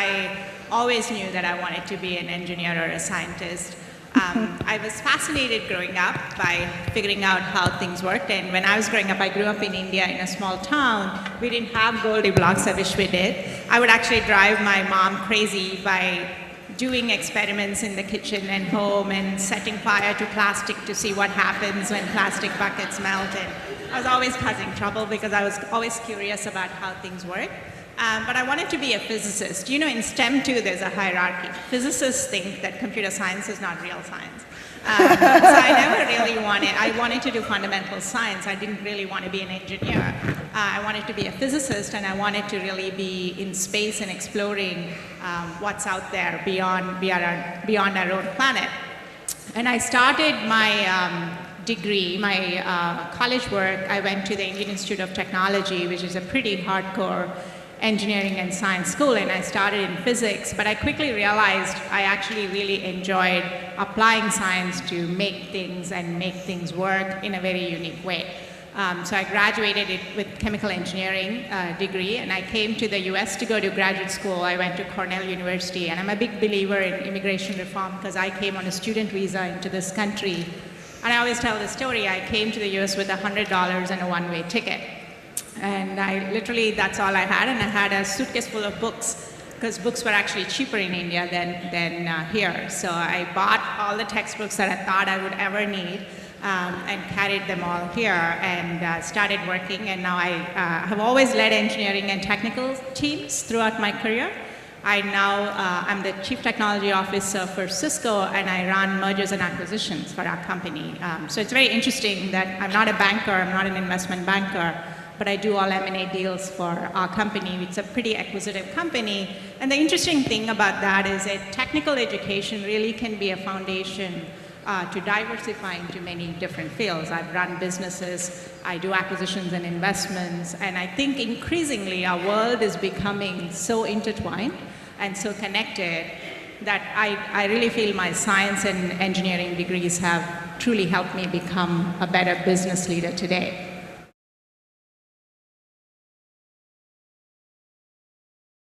I always knew that I wanted to be an engineer or a scientist. I was fascinated growing up by figuring out how things worked. And when I was growing up, I grew up in India in a small town. We didn't have Goldie blocks. I wish we did. I would actually drive my mom crazy by doing experiments in the kitchen and home and setting fire to plastic to see what happens when plastic buckets melt. And I was always causing trouble because I was always curious about how things work. But I wanted to be a physicist. You know, in STEM too, there's a hierarchy. Physicists think that computer science is not real science. So I never really I wanted to do fundamental science. I didn't really want to be an engineer. I wanted to be a physicist, and I wanted to really be in space and exploring what's out there beyond our own planet. And I started my degree, my college work. I went to the Indian Institute of Technology, which is a pretty hardcore engineering and science school, and I started in physics, but I quickly realized I actually really enjoyed applying science to make things work in a very unique way. So I graduated with chemical engineering degree, and I came to the US to go to graduate school. I went to Cornell University, and I'm a big believer in immigration reform because I came on a student visa into this country. And I always tell the story, I came to the US with $100 and a one-way ticket. And that's all I had, and I had a suitcase full of books, because books were actually cheaper in India than here. So I bought all the textbooks that I thought I would ever need, and carried them all here, and started working. And now I have always led engineering and technical teams throughout my career. I'm the Chief Technology Officer for Cisco, and I run mergers and acquisitions for our company. So it's very interesting that I'm not a banker, I'm not an investment banker, but I do all M&A deals for our company. It's a pretty acquisitive company. And the interesting thing about that is that technical education really can be a foundation to diversify into many different fields. I've run businesses, I do acquisitions and investments, and I think increasingly our world is becoming so intertwined and so connected that I really feel my science and engineering degrees have truly helped me become a better business leader today.